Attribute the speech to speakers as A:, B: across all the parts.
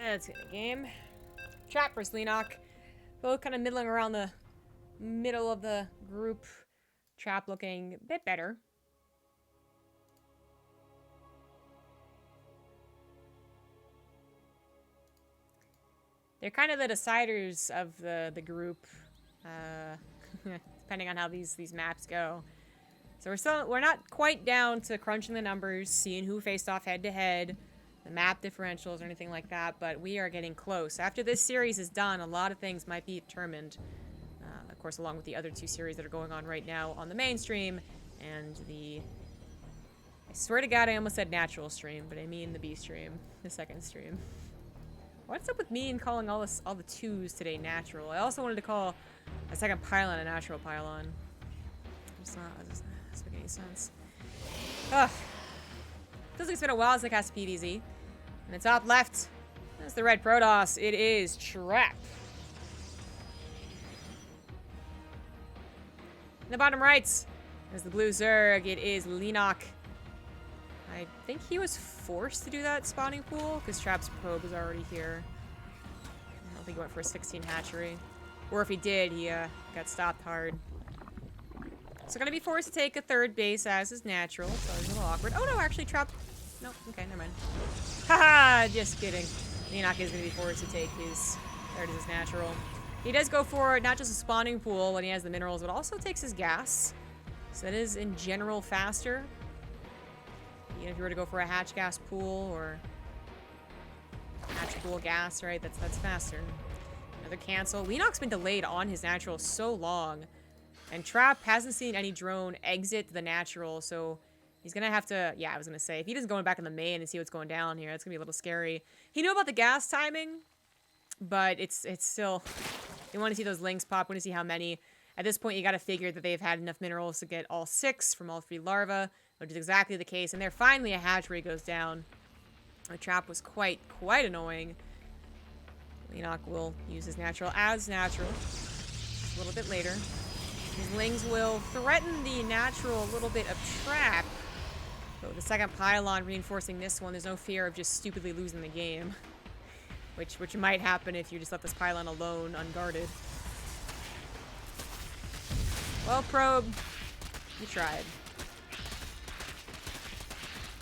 A: Let's get a game. Trap versus Leenock. Both kind of middling around the middle of the group. Trap looking a bit better. They're kind of the deciders of the group, depending on how these maps go. So we're not quite down to crunching the numbers, seeing who faced off head to head, the map differentials or anything like that, but we are getting close. After this series is done, a lot of things might be determined. Of course, along with the other two series that are going on right now on the main stream and the... I swear to God, I almost said natural stream, but I mean the B stream, the second stream. What's up with me and calling all the twos today natural? I also wanted to call a second pylon a natural pylon. It's not, doesn't make any sense. Ugh. Feels like it's been a while since I cast PvZ. In the top left, that's the red Protoss. It is Trap. In the bottom right, there's the blue Zerg. It is Leenock. I think he was forced to do that spawning pool because Trap's probe is already here. I don't think he went for a 16 hatchery. Or if he did, he got stopped hard. So gonna be forced to take a third base as is natural. So it's a little awkward. Oh no, actually Trap... Nope, okay, never mind. Haha, just kidding. Leenock is gonna be forced to take his third as his natural. He does go for not just a spawning pool when he has the minerals, but also takes his gas. So that is in general faster. Even if you were to go for a hatch gas pool or hatch pool gas, right? That's faster. Another cancel. Leenock's been delayed on his natural so long. And Trap hasn't seen any drone exit the natural, so he's gonna have to... Yeah, I was gonna say, if he doesn't go back in the main and see what's going down here, it's gonna be a little scary. He knew about the gas timing, but it's still... You want to see those links pop, want to see how many. At this point, you gotta figure that they've had enough minerals to get all 6 from all 3 larvae, which is exactly the case. And there finally a hatchery goes down. The Trap was quite annoying. Leenock will use his natural as natural. A little bit later. These lings will threaten the natural a little bit of Trap. But with the second pylon reinforcing this one, there's no fear of just stupidly losing the game. Which might happen if you just let this pylon alone, unguarded. Well, probe, you tried.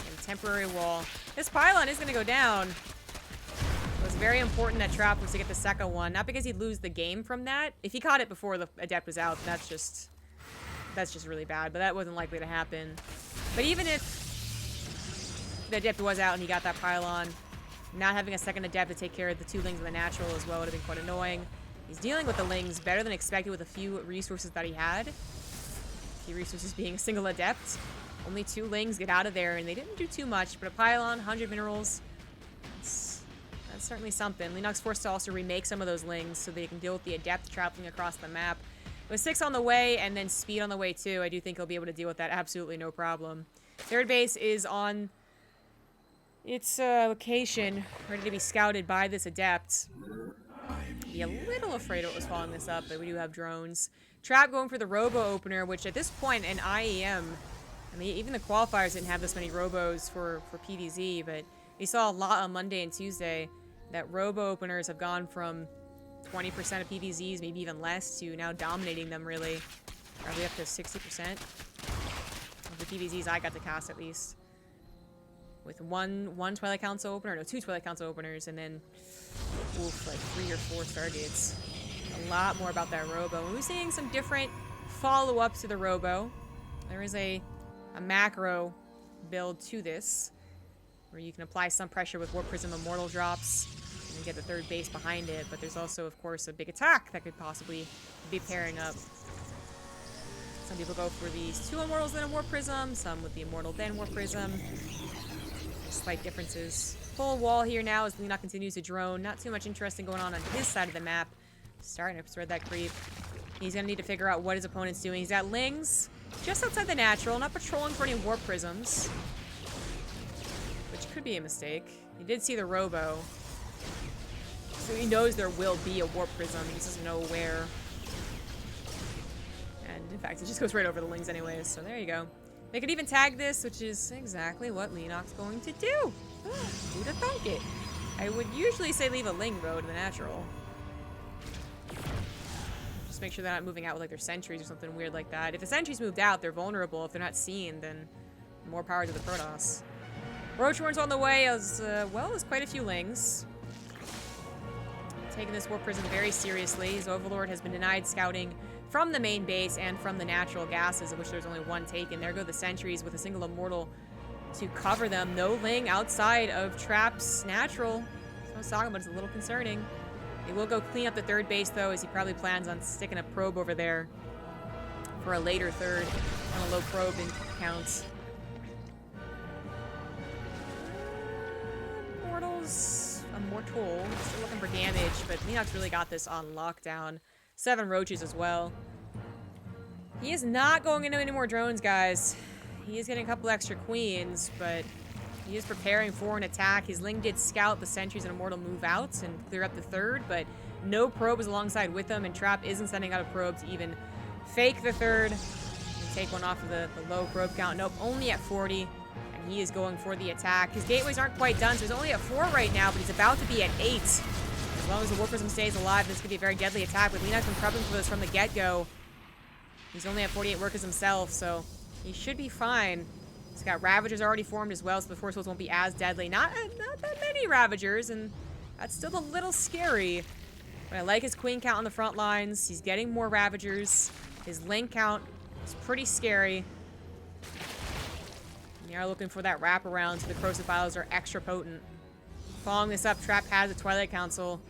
A: And temporary wall. This pylon is going to go down. It was very important that Trap was to get the second one. Not because he'd lose the game from that. If he caught it before the Adept was out, that's just really bad. But that wasn't likely to happen. But even if the Adept was out and he got that pylon, not having a second Adept to take care of the 2 lings of the natural as well would have been quite annoying. He's dealing with the lings better than expected with a few resources that he had. A few resources being a single Adept. Only 2 lings get out of there, and they didn't do too much, but a pylon, 100 minerals, that's certainly something. Leenock's forced to also remake some of those lings so they can deal with the Adept traveling across the map. With 6 on the way, and then speed on the way too, I do think he'll be able to deal with that absolutely no problem. Third base is on its location, ready to be scouted by this Adept. Be a little afraid of what was following this up, but we do have drones. Trap going for the robo opener, which at this point in IEM, I mean, even the qualifiers didn't have this many robos for PvZ, but we saw a lot on Monday and Tuesday that robo openers have gone from 20% of PvZs, maybe even less, to now dominating them really. Probably up to 60% of the PvZs I got to cast at least. With one Twilight Council opener, no, 2 Twilight Council openers, and then, oof, like 3 or 4 Stargates. A lot more about that Robo. And we're seeing some different follow-ups to the Robo. There is a macro build to this, where you can apply some pressure with Warp Prism Immortal drops, and get the third base behind it, but there's also, of course, a big attack that could possibly be pairing up. Some people go for these 2 Immortals, then a Warp Prism, some with the Immortal, then Warp Prism. Slight differences. Full wall here now as Leenock continues to drone. Not too much interesting going on his side of the map. Starting to spread that creep. He's going to need to figure out what his opponent's doing. He's got lings just outside the natural, not patrolling for any warp prisms, which could be a mistake. He did see the robo, so he knows there will be a warp prism. He just doesn't know where. And in fact, it just goes right over the lings anyways, so there you go. They could even tag this, which is exactly what Leenock's going to do. Do to thunk it. I would usually say leave a Ling though to the natural. Just make sure they're not moving out with like their sentries or something weird like that. If the sentries moved out, they're vulnerable. If they're not seen, then more power to the Protoss. Roachhorn's on the way as well as quite a few Lings. Taking this Warp Prism very seriously. His Overlord has been denied scouting from the main base and from the natural gases, of which there's only one taken. There go the sentries with a single Immortal to cover them. No Ling outside of Trap's natural. That's what I was talking about. It's a little concerning. He will go clean up the third base, though, as he probably plans on sticking a probe over there for a later third on a low probe in counts. Mortals, Immortal, still looking for damage, but Leenock's really got this on lockdown. 7 roaches as well. He is not going into any more drones, guys. He is getting a couple extra queens, but he is preparing for an attack. His Ling did scout the sentries and Immortal move out and clear up the third, but no probes alongside with them, and Trap isn't sending out a probe to even fake the third and take one off of the low probe count. Nope, only at 40, and he is going for the attack. His gateways aren't quite done, so he's only at 4 right now, but he's about to be at 8. As long as the Warp Prism stays alive, this could be a very deadly attack, but Leenock's been prepping for this from the get-go. He's only at 48 workers himself, so he should be fine. He's got Ravagers already formed as well, so the Force Fields won't be as deadly. Not that many Ravagers, and that's still a little scary. But I like his Queen count on the front lines. He's getting more Ravagers. His Ling count is pretty scary. And they are looking for that wraparound, so the Corrosive Vials are extra potent. Following this up, Trap has a Twilight Council.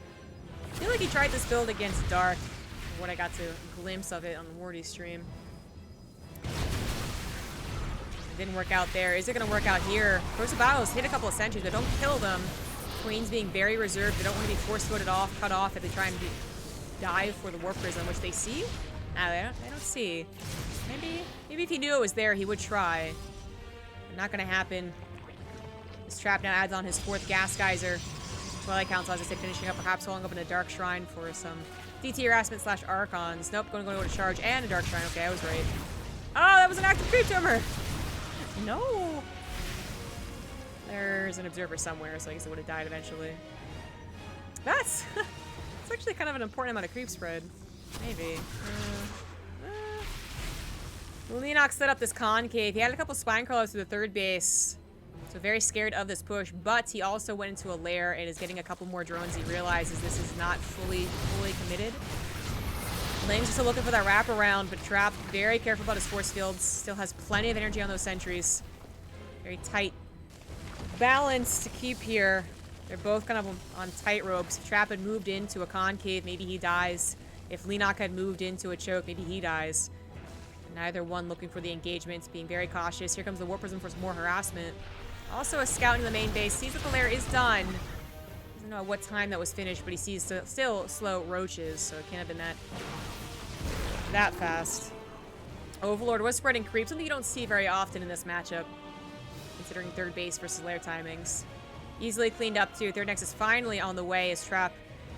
A: I feel like he tried this build against Dark, from what I got to glimpse of it on the Wardy stream. Didn't work out there. Is it going to work out here? Corrosive Vials hit a couple of sentries, but don't kill them. Queen's being very reserved. They don't want to be force-footed off, cut off if they try and dive for the Warp Prism, which they see. Nah, they don't see. Maybe if he knew it was there, he would try. But not going to happen. This Trap now adds on his 4th Gas Geyser. Twilight Council, as I said, finishing up, perhaps holding up in a Dark Shrine for some DT harassment / Archons. Nope, going to go to charge and a Dark Shrine. Okay, I was right. Oh, that was an active creep tumor! No! There's an Observer somewhere, so I guess it would have died eventually. That's actually kind of an important amount of creep spread. Maybe. Leenock set up this concave. He had a couple spine crawlers to the third base. So very scared of this push, but he also went into a lair and is getting a couple more drones. He realizes this is not fully committed. Lang's still looking for that wraparound, but Trap very careful about his force fields. Still has plenty of energy on those sentries. Very tight balance to keep here. They're both kind of on tight ropes. If Trap had moved into a concave, maybe he dies. If Leenock had moved into a choke, maybe he dies. Neither one looking for the engagements, being very cautious. Here comes the Warp Prism for some more harassment. Also a scout in the main base. Sees that the lair is done. Doesn't know at what time that was finished, but he sees still slow roaches, so it can't have been that fast. Overlord was spreading creep, something you don't see very often in this matchup, considering third base versus lair timings. Easily cleaned up too. Third Nexus finally on the way as Trap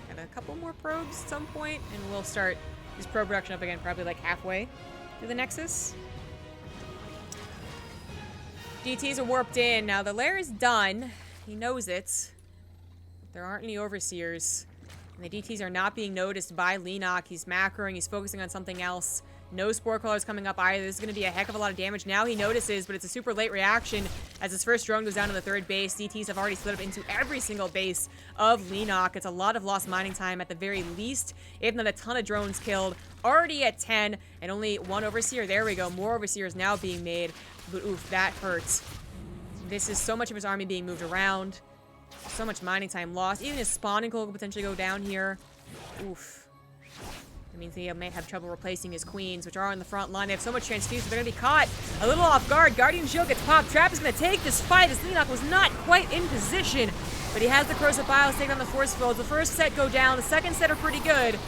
A: have a couple more probes at some point, and we'll start his probe production up again, probably like halfway through the Nexus. DTs are warped in. Now, the lair is done. He knows it. There aren't any Overseers. And the DTs are not being noticed by Leenock. He's macroing. He's focusing on something else. No Spore Crawlers coming up either. This is going to be a heck of a lot of damage. Now he notices, but it's a super late reaction as his first drone goes down to the third base. DTs have already split up into every single base of Leenock. It's a lot of lost mining time at the very least, if not a ton of drones killed. Already at 10, and only 1 Overseer. There we go. More Overseers now being made. But oof, that hurts. This is so much of his army being moved around. So much mining time lost. Even his spawning could potentially go down here. Oof. That means he may have trouble replacing his queens, which are on the front line. They have so much transfuse, but they're going to be caught a little off guard. Guardian Shield gets popped. Trap is going to take this fight as Leenock was not quite in position. But he has the Corrosive Vials taking on the force fields. The first set go down. The second set are pretty good.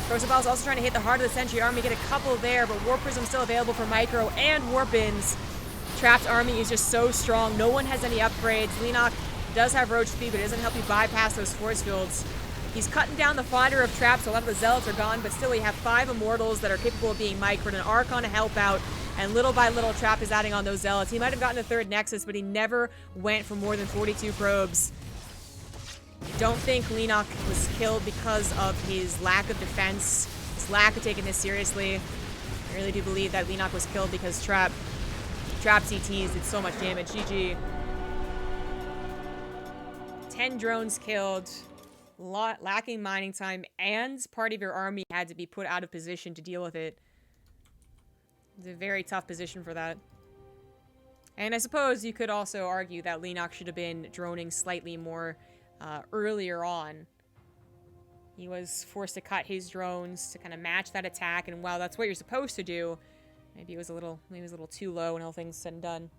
A: Corrosive Vials also trying to hit the heart of the Sentry army. Get a couple there, but Warp Prism still available for Micro and Warp-ins. Trap's army is just so strong. No one has any upgrades. Leenock does have roach speed, but it doesn't help you bypass those force fields. He's cutting down the fodder of Trap, so a lot of the Zealots are gone, but still we have 5 Immortals that are capable of being microed, an Archon to help out, and little by little Trap is adding on those Zealots. He might have gotten a third Nexus, but he never went for more than 42 probes. don't think Leenock was killed because of his lack of defense, his lack of taking this seriously. I really do believe that Leenock was killed because Trap CTs did so much damage. GG. 10 drones killed, lacking mining time, and part of your army had to be put out of position to deal with it. It's a very tough position for that. And I suppose you could also argue that Leenock should have been droning slightly more earlier on. He was forced to cut his drones to kind of match that attack, and while that's what you're supposed to do, maybe it was a little too low when all things said and done.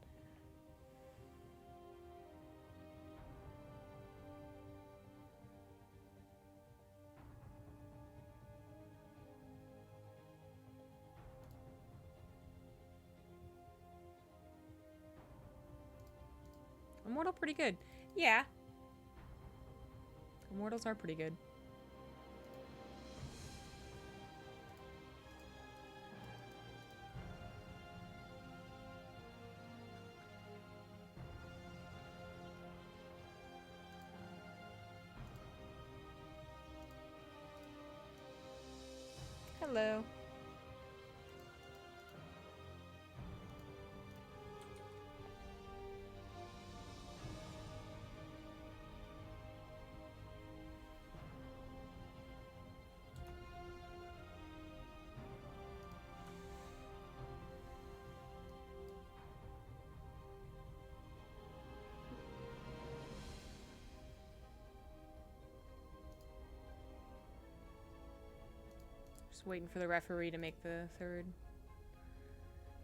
A: Immortal pretty good. Yeah. Immortals are pretty good. Hello. Just waiting for the referee to make the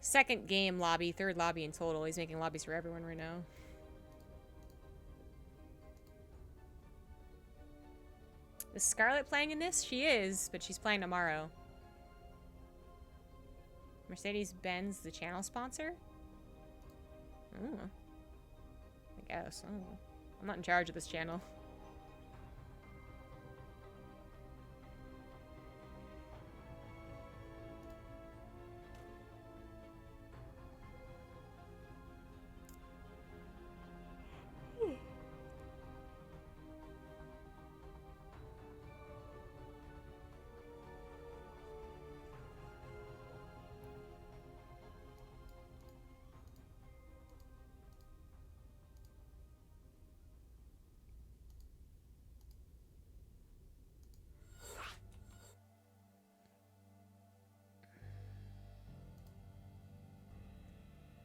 A: second game lobby, third lobby in total. He's making lobbies for everyone right now. Is Scarlett playing in this? She is, but she's playing tomorrow. Mercedes-Benz, the channel sponsor? Oh. I guess. Oh. I'm not in charge of this channel.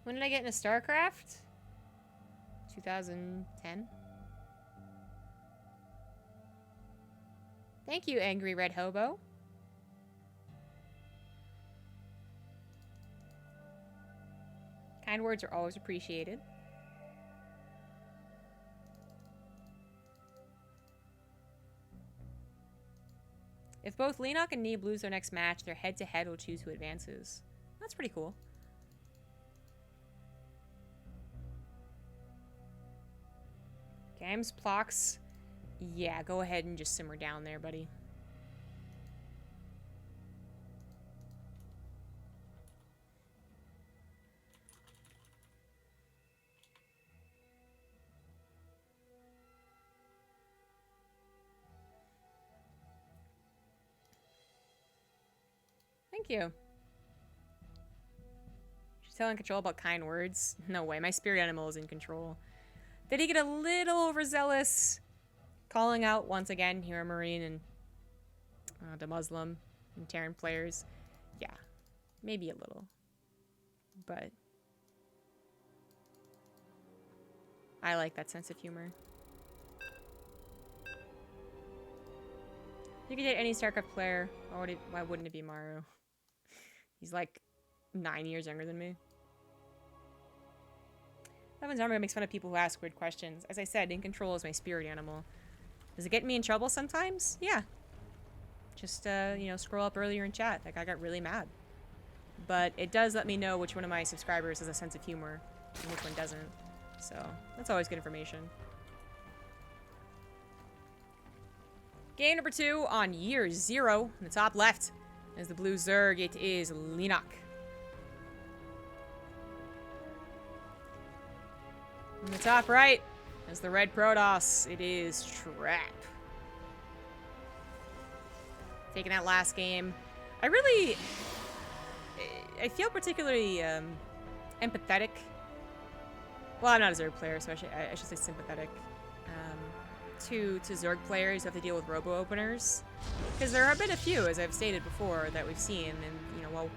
A: When did I get into StarCraft? 2010. Thank you, Angry Red Hobo. Kind words are always appreciated. If both Leenock and Neeb lose their next match, their head-to-head will choose who advances. That's pretty cool. Games, Plox. Yeah, go ahead and just simmer down there, buddy. Thank you. She's telling Control about kind words. No way, my spirit animal is in control. Did he get a little overzealous? Calling out once again here Marine and the Muslim and Terran players. Yeah, maybe a little. But I like that sense of humor. You could date any StarCraft player. Why wouldn't it be Maru? He's like 9 years younger than me. Evan's Armor makes fun of people who ask weird questions. As I said, In Control is my spirit animal. Does it get me in trouble sometimes? Yeah. Just, you know, scroll up earlier in chat. That guy got really mad. But it does let me know which one of my subscribers has a sense of humor and which one doesn't. So, that's always good information. Game number 2 on year 0. In the top left is the blue Zerg. It is Leenock. In the top right As the red Protoss, it is Trap. Taking that last game. I feel particularly empathetic. Well, I'm not a Zerg player, so I should say sympathetic. To Zerg players who have to deal with robo-openers. Because there have been a few, as I've stated before, that we've seen. And, you know, well,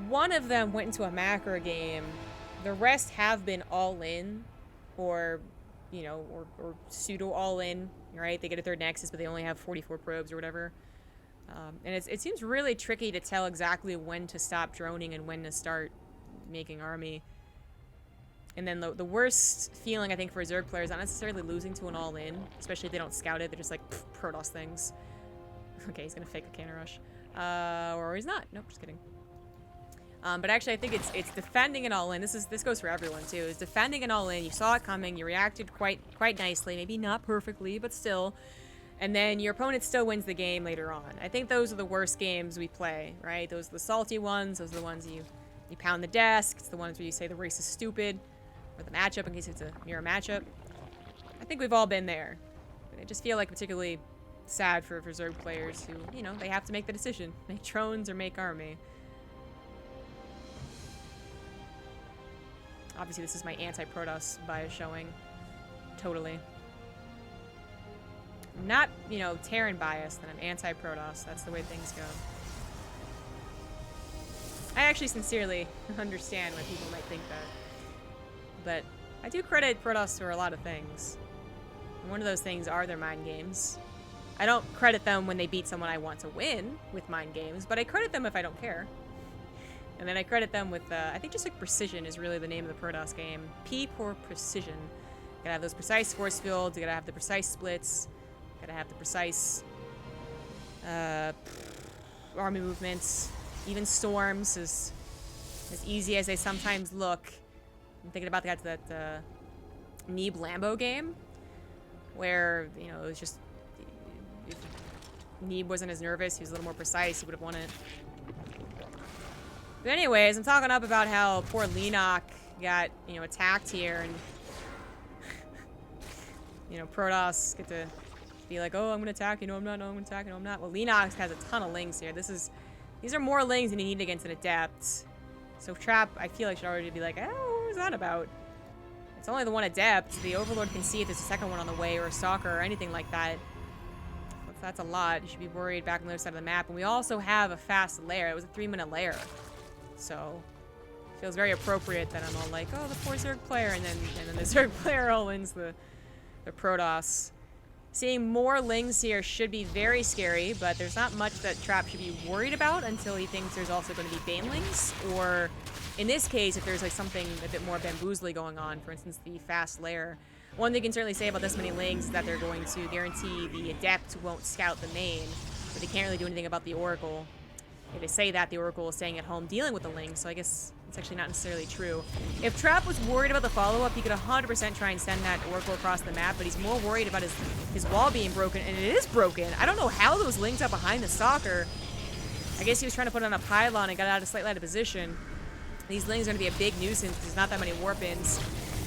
A: one of them went into a macro game. The rest have been all-in. Or, you know, or pseudo all-in, right? They get a third Nexus, but they only have 44 probes or whatever. And it seems really tricky to tell exactly when to stop droning and when to start making army. And then the worst feeling, I think, for a Zerg player is not necessarily losing to an all-in, especially if they don't scout it. They're just like, Protoss things. Okay, he's gonna fake a cannon rush. Or he's not. Nope, just kidding. But actually, I think it's defending an all-in. This goes for everyone, too. It's defending an all-in. You saw it coming. You reacted quite nicely. Maybe not perfectly, but still. And then your opponent still wins the game later on. I think those are the worst games we play, right? Those are the salty ones. Those are the ones you pound the desk. It's the ones where you say the race is stupid. Or the matchup, in case it's a mirror matchup. I think we've all been there. But I just feel like particularly sad for Zerg players who, you know, they have to make the decision. Make drones or make army. Obviously, this is my anti-Protoss bias showing. Totally. I'm not, you know, Terran biased, and I'm anti-Protoss. That's the way things go. I actually sincerely understand why people might think that. But I do credit Protoss for a lot of things. And one of those things are their mind games. I don't credit them when they beat someone I want to win with mind games, but I credit them if I don't care. And then I credit them with, I think just like precision is really the name of the Protoss game. P for precision. You gotta have those precise force fields, you gotta have the precise splits, you gotta have the precise army movements. Even storms, as easy as they sometimes look. I'm thinking about that Neeb Lambo game, where, you know, it was just, if Neeb wasn't as nervous, he was a little more precise, he would have won it. But anyways, I'm talking up about how poor Leenock got, you know, attacked here, and, you know, Protoss get to be like, oh, I'm gonna attack, you know I'm not, no, I'm gonna attack, you know I'm not. Well, Leenock has a ton of lings here. These are more lings than you need against an adept. So Trap, I feel like, should already be like, oh, what was that about? It's only the one adept. The Overlord can see if there's a second one on the way, or a stalker, or anything like that. That's a lot. You should be worried back on the other side of the map. And we also have a fast lair. It was a 3-minute lair. So, it feels very appropriate that I'm all like, oh, the poor Zerg player, and then the Zerg player all wins the Protoss. Seeing more lings here should be very scary, but there's not much that Trap should be worried about until he thinks there's also going to be banelings, or in this case, if there's like something a bit more bamboozly going on, for instance, the fast lair. One thing you can certainly say about this many lings is that they're going to guarantee the adept won't scout the main, but they can't really do anything about the Oracle. If they say that, the Oracle is staying at home dealing with the lings, so I guess it's actually not necessarily true. If Trap was worried about the follow-up, he could 100% try and send that Oracle across the map, but he's more worried about his wall being broken, and it is broken. I don't know how those lings are behind the stalker. I guess he was trying to put on a pylon and got out of slightly out of position. These lings are going to be a big nuisance. There's not that many warp-ins,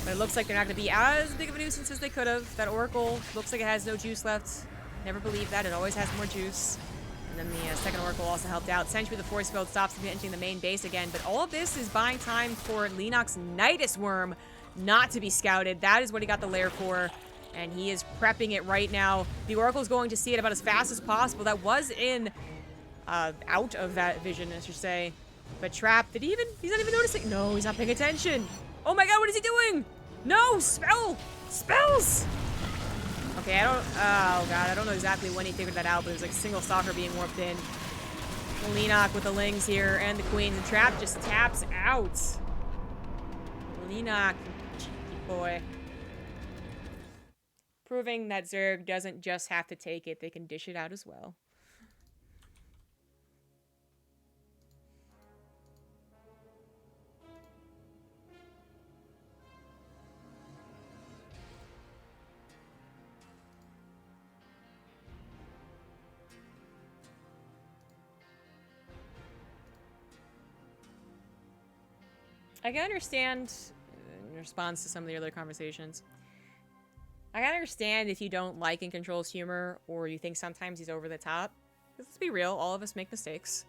A: but it looks like they're not going to be as big of a nuisance as they could have. That Oracle looks like it has no juice left. Never believed that. It always has more juice. And then the second Oracle also helped out. Sentry with the force field stops him entering the main base again. But all of this is buying time for Leenock's Nidus Worm not to be scouted. That is what he got the lair for. And he is prepping it right now. The Oracle's going to see it about as fast as possible. That was in, out of that vision, I should say. But Trap, he's not even noticing. No, he's not paying attention. Oh my god, what is he doing? No, spells! Okay, oh god, I don't know exactly when he figured that out, but it was like a single stalker being warped in. Leenock with the lings here and the queens, and Trap just taps out. Leenock, cheeky boy. Proving that Zerg doesn't just have to take it, they can dish it out as well. I can understand, in response to some of the other conversations, I can understand if you don't like In Control's humor or you think sometimes he's over the top. Let's be real, all of us make mistakes.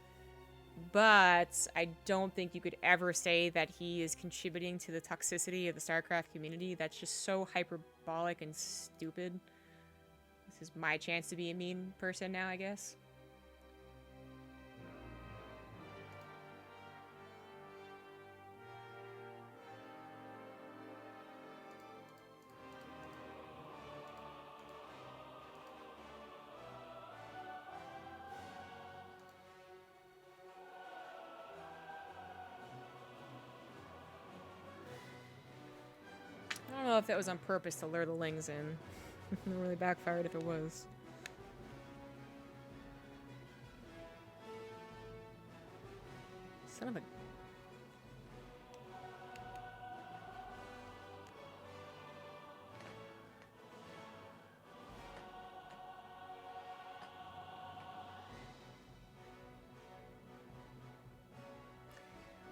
A: But I don't think you could ever say that he is contributing to the toxicity of the StarCraft community. That's just so hyperbolic and stupid. This is my chance to be a mean person now, I guess. I don't know if that was on purpose to lure the Lings in. It really backfired if it was. Son of a...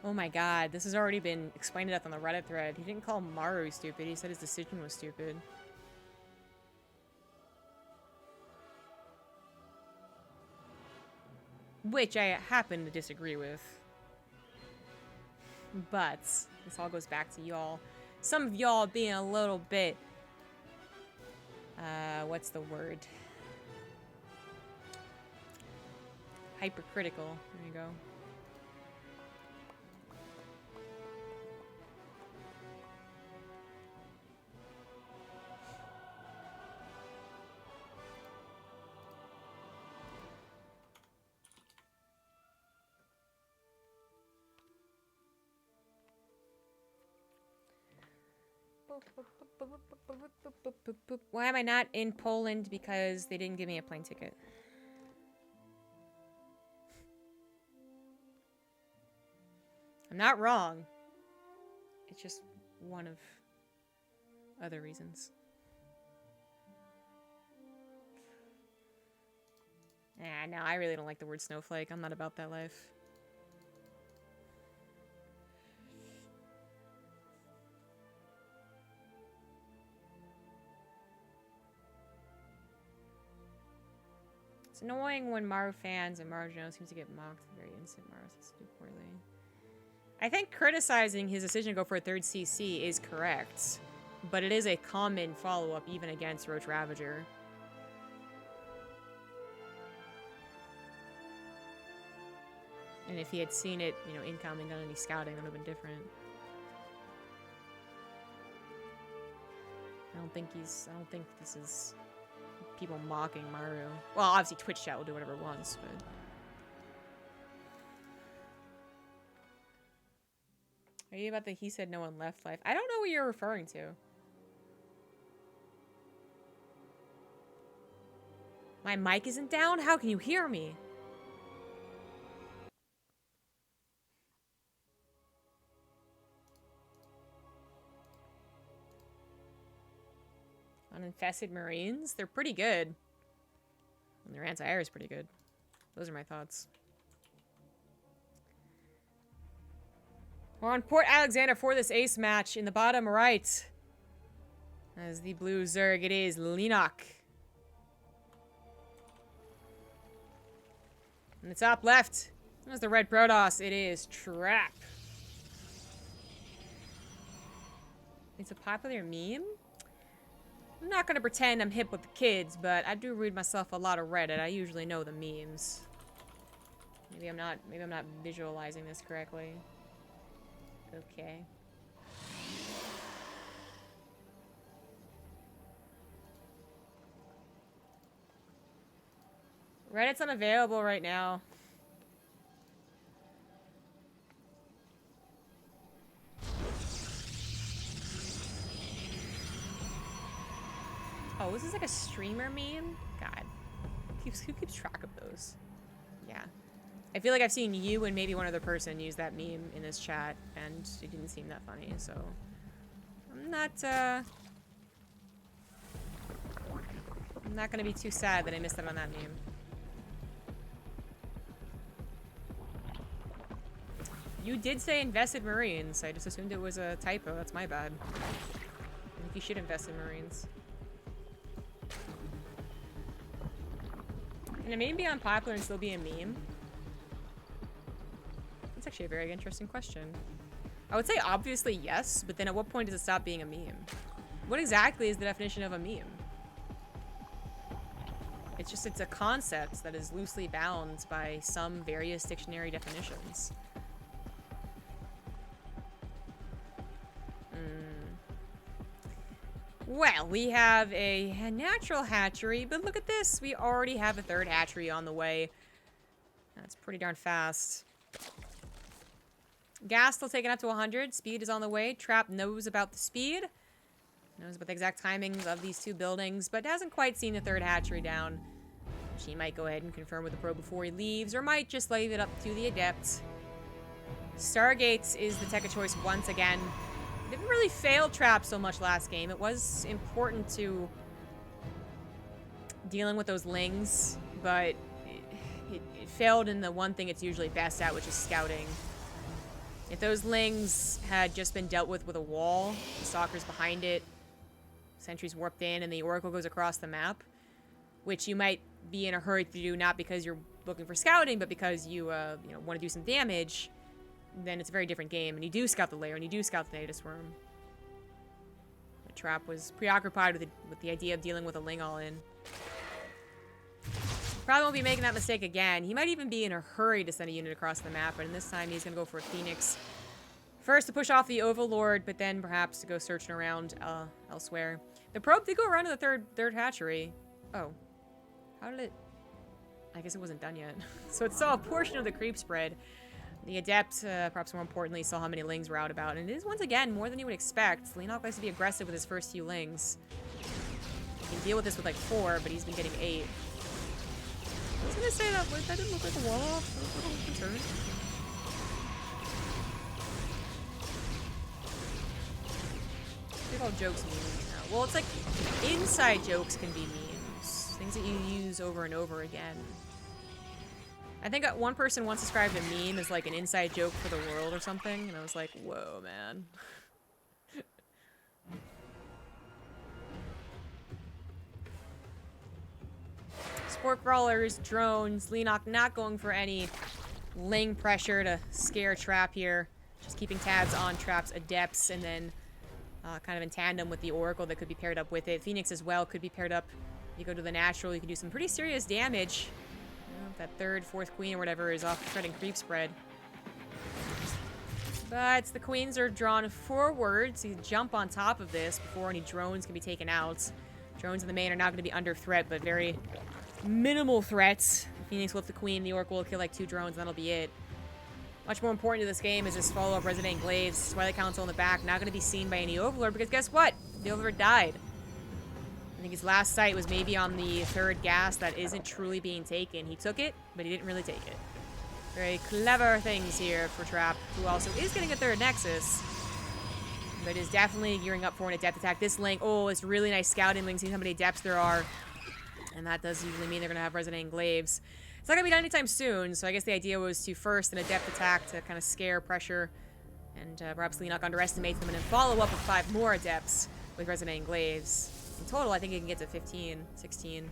A: Oh my god, this has already been explained enough on the Reddit thread. He didn't call Maru stupid, he said his decision was stupid. Which I happen to disagree with. But this all goes back to y'all. Some of y'all being a little bit... what's the word? Hypercritical. There you go. Why am I not in Poland? Because they didn't give me a plane ticket. I'm not wrong. It's just one of other reasons. No, I really don't like the word snowflake. I'm not about that life. It's annoying when Maru fans and Maru Jones seems to get mocked. Very instant Maru says to do poorly. I think criticizing his decision to go for a third CC is correct, but it is a common follow-up even against Roach Ravager. And if he had seen it, you know, incoming, done any scouting, that would have been different. I don't think this is people mocking Maru. Well, obviously Twitch chat will do whatever it wants, but... Are you about the he said no one left life? I don't know what you're referring to. My mic isn't down? How can you hear me? Uninfested Marines? They're pretty good. And their anti-air is pretty good. Those are my thoughts. We're on Port Alexander for this ace match. In the bottom right, as the blue Zerg, it is Leenock. In the top left, as the red Protoss, it is Trap. It's a popular meme? I'm not gonna pretend I'm hip with the kids, but I do read myself a lot of Reddit. I usually know the memes. Maybe I'm not visualizing this correctly. Okay. Reddit's unavailable right now. Oh, this is like a streamer meme? God. Who keeps track of those? Yeah. I feel like I've seen you and maybe one other person use that meme in this chat, and it didn't seem that funny, so... I'm not gonna be too sad that I missed out on that meme. You did say invested Marines. I just assumed it was a typo. That's my bad. I think you should invest in Marines. Can a meme be unpopular and still be a meme? That's actually a very interesting question. I would say obviously yes, but then at what point does it stop being a meme? What exactly is the definition of a meme? It's a concept that is loosely bound by some various dictionary definitions. Well, we have a natural hatchery, but look at this. We already have a third hatchery on the way. That's pretty darn fast. Gas still taken up to 100. Speed is on the way. Trap knows about the speed. Knows about the exact timings of these two buildings, but hasn't quite seen the third hatchery down. She might go ahead and confirm with the pro before he leaves, or might just leave it up to the adept. Stargates is the tech of choice once again. Didn't really fail Trap so much last game. It was important to dealing with those lings, but it failed in the one thing it's usually best at, which is scouting. If those lings had just been dealt with a wall, the stalkers behind it, sentries warped in, and the oracle goes across the map, which you might be in a hurry to do, not because you're looking for scouting, but because you want to do some damage, then it's a very different game, and you do scout the lair, and you do scout the Natus Swarm. The Trap was preoccupied with the idea of dealing with a ling all in. Probably won't be making that mistake again. He might even be in a hurry to send a unit across the map, and this time he's going to go for a Phoenix. First to push off the Overlord, but then perhaps to go searching around elsewhere. The probe did go around to the third hatchery. Oh. How did it... I guess it wasn't done yet. So it saw a portion of the creep spread. The Adept, perhaps more importantly, saw how many lings were out about. And it is, once again, more than you would expect. Leenock likes to be aggressive with his first few lings. He can deal with this with like 4, but he's been getting 8. I was gonna say that didn't look like a wall off. I was a little concerned. I think all jokes memes now. Well, it's like inside jokes can be memes. Things that you use over and over again. I think one person once described a meme as like an inside joke for the world or something, and I was like, whoa, man. Sport crawlers, drones, Leenock not going for any ling pressure to scare Trap here. Just keeping tabs on Trap's adepts, and then kind of in tandem with the Oracle that could be paired up with it. Phoenix as well could be paired up. You go to the natural, you can do some pretty serious damage. That third, fourth queen or whatever is off shredding creep spread. But the queens are drawn forward, so you can jump on top of this before any drones can be taken out. Drones in the main are not going to be under threat, but very minimal threats. Phoenix will flip the queen, the Oracle will kill like 2 drones, and that'll be it. Much more important to this game is this follow-up Resident Glaives. Twilight Council in the back, not going to be seen by any Overlord, because guess what? The Overlord died. I think his last sight was maybe on the third gas that isn't truly being taken. He took it, but he didn't really take it. Very clever things here for Trap, who also is getting a third Nexus, but is definitely gearing up for an Adept attack. This link, oh, it's really nice scouting link, seeing how many Adepts there are, and that does usually mean they're going to have Resident Glaives. It's not going to be done anytime soon, so I guess the idea was to first an Adept attack to kind of scare, pressure, and perhaps Leenock underestimates them, and then follow up with 5 more Adepts with Resident Glaives. In total, I think he can get to 15, 16.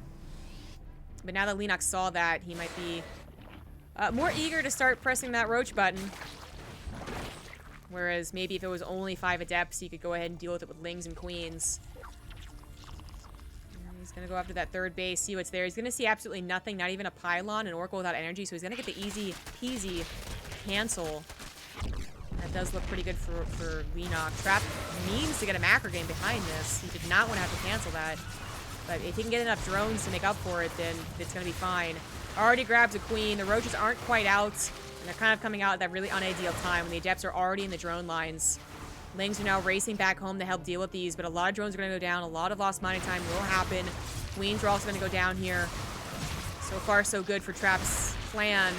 A: But now that Leenock saw that, he might be more eager to start pressing that roach button. Whereas maybe if it was only 5 Adepts, he could go ahead and deal with it with lings and queens. And he's going to go after that third base, see what's there. He's going to see absolutely nothing, not even a pylon, an Oracle without energy, so he's going to get the easy peasy cancel. That does look pretty good for Leenock. Trap means to get a macro game behind this. He did not want to have to cancel that. But if he can get enough drones to make up for it, then it's going to be fine. Already grabs a queen. The roaches aren't quite out. And they're kind of coming out at that really unideal time when the Adepts are already in the drone lines. Lings are now racing back home to help deal with these, but a lot of drones are going to go down. A lot of lost mining time will happen. Queens are also going to go down here. So far, so good for Trap's plan.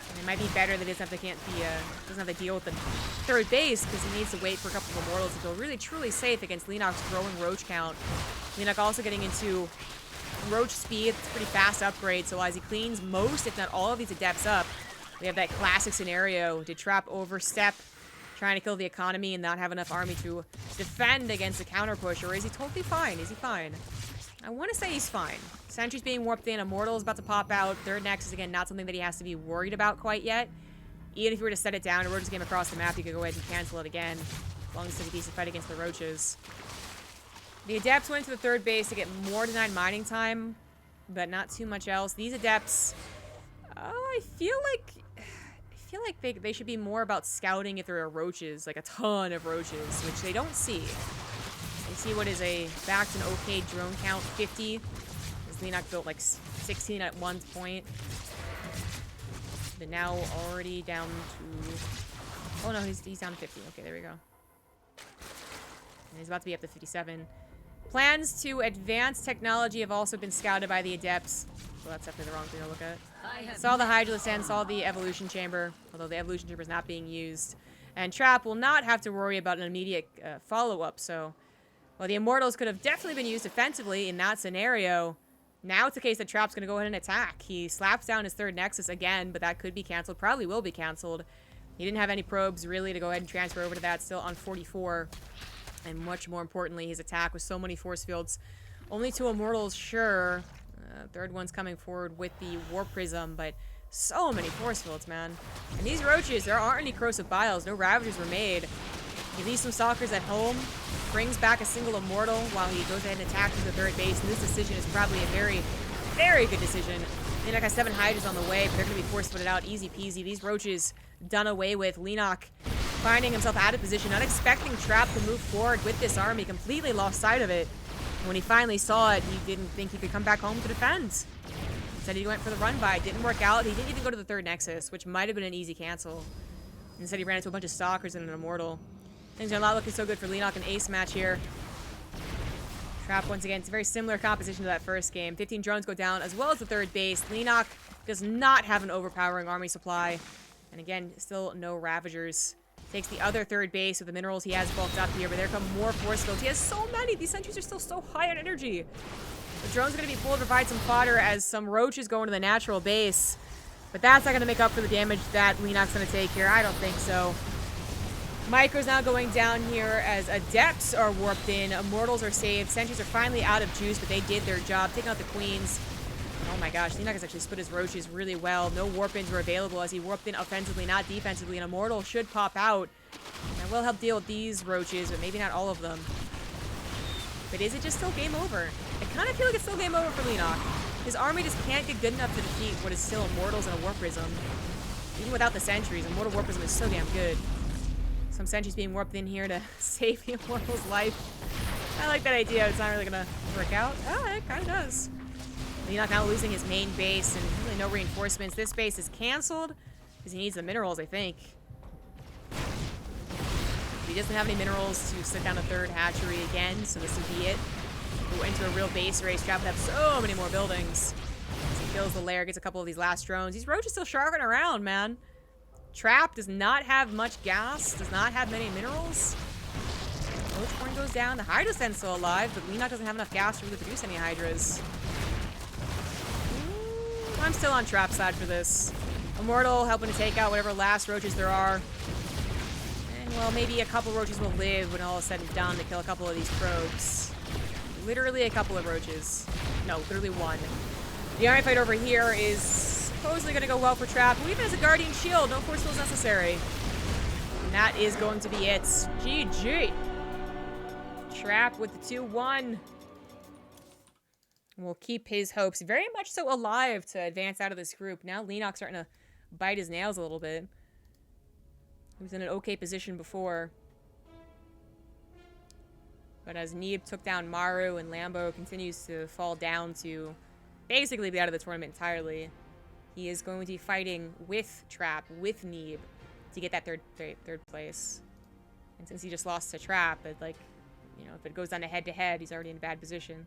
A: And it might be better that he doesn't have to deal with the third base, because he needs to wait for a couple of Immortals to feel really, truly safe against Leenock's growing roach count. Leenock also getting into roach speed. It's a pretty fast upgrade, so as he cleans most, if not all of these Adepts up, we have that classic scenario. Did Trap overstep, trying to kill the economy and not have enough army to defend against the counter push, or is he totally fine? Is he fine? I want to say he's fine. Sentry's being warped in. Immortal is about to pop out. Third Nexus, again, not something that he has to be worried about quite yet. Even if you were to set it down, a Roaches game across the map, you could go ahead and cancel it again. As long as it's a decent fight against the Roaches. The Adepts went to the third base to get more denied mining time, but not too much else. These Adepts, I feel like they should be more about scouting if there are Roaches, like a ton of Roaches, which they don't see. They see what is back to an okay drone count, 50. As Leenock built like 16 at one point. But now already down to... Oh no, he's down to 50. Okay, there we go. And he's about to be up to 57. Plans to advance technology have also been scouted by the Adepts. So that's definitely the wrong thing to look at. Saw the Hydralisk and saw the Evolution Chamber, although the Evolution Chamber is not being used. And Trap will not have to worry about an immediate follow-up, so... Well, the Immortals could have definitely been used defensively in that scenario. Now it's the case that Trap's going to go ahead and attack. He slaps down his third Nexus again, but that could be canceled. Probably will be canceled. He didn't have any probes, really, to go ahead and transfer over to that. Still on 44. And much more importantly, his attack with so many force fields. Only 2 Immortals, sure. Third one's coming forward with the War Prism, but so many force fields, man. And these Roaches, there aren't any Corrosive Biles. No Ravagers were made. He leaves some Stalkers at home, brings back a single Immortal while he goes ahead and attacks to the third base. And this decision is probably a very, very good decision. Leenock has 7 Hydras on the way, but they're going to be force-footed out. Easy peasy. These Roaches done away with. Leenock finding himself out of position, not expecting Trap to move forward with this army. Completely lost sight of it. When he finally saw it, he didn't think he could come back home to defend. Instead, he went for the run-by. It didn't work out. He didn't even go to the third Nexus, which might have been an easy cancel. Instead, he ran into a bunch of Stalkers and an Immortal. Things are not looking so good for Leenock. An ace match here. Trap, once again, it's a very similar composition to that first game. 15 drones go down, as well as the third base. Leenock does not have an overpowering army supply. And again, still no Ravagers. Takes the other third base with the minerals he has bulked up here, but there come more force fields. He has so many. These sentries are still so high on energy. The drones are going to be full to provide some fodder as some Roaches go into the natural base. But that's not going to make up for the damage that Leenock's going to take here. I don't think so. Micro's now going down here as Adepts are warped in. Immortals are saved. Sentries are finally out of juice, but they did their job. Taking out the Queens. Oh my gosh, Leenock has actually split his Roaches really well. No warp-ins were available as he warped in offensively, not defensively. An Immortal should pop out. That will help deal with these Roaches, but maybe not all of them. But is it just still game over? I kind of feel like it's still game over for Leenock. His army just can't get good enough to defeat what is still Immortals and a Warp Prism. Even without the Sentries, Immortal Warp Prism is so damn good. Some Sentries being warped in here to save the Immortal's life. I like that idea. It's not really going to work out. Oh, it kind of does. Leenock now losing his main base and really no reinforcements. This base is canceled because he needs the minerals, I think. He doesn't have any minerals to sit down a third hatchery again, so this would be it. Go into a real base race. Trap would have so many more buildings. As he kills the lair, gets a couple of these last drones. These Roaches still sharking around, man. Trap does not have much gas, does not have many minerals. Roachborn goes down. The Hydra's then still alive, but Leenock doesn't have enough gas to really produce any Hydras. I'm still on Trap's side for this. Immortal helping to take out whatever last Roaches there are. And, well, maybe a couple Roaches will live when all is said and done to kill a couple of these probes. Literally a couple of Roaches. No, literally one. The army fight over here is supposedly going to go well for Trap, who even has a Guardian Shield. No force fields necessary. And that is going to be it. GG. Trap with the 2-1. Will keep his hopes very much so alive to advance out of this group. Now Leenock's starting to bite his nails a little bit. He was in an okay position before. But as Neeb took down Maru and Lambo continues to fall down to basically be out of the tournament entirely, he is going to be fighting with Trap, with Neeb, to get that third place. And since he just lost to Trap, it, like, you know, if it goes down to head-to-head, he's already in a bad position.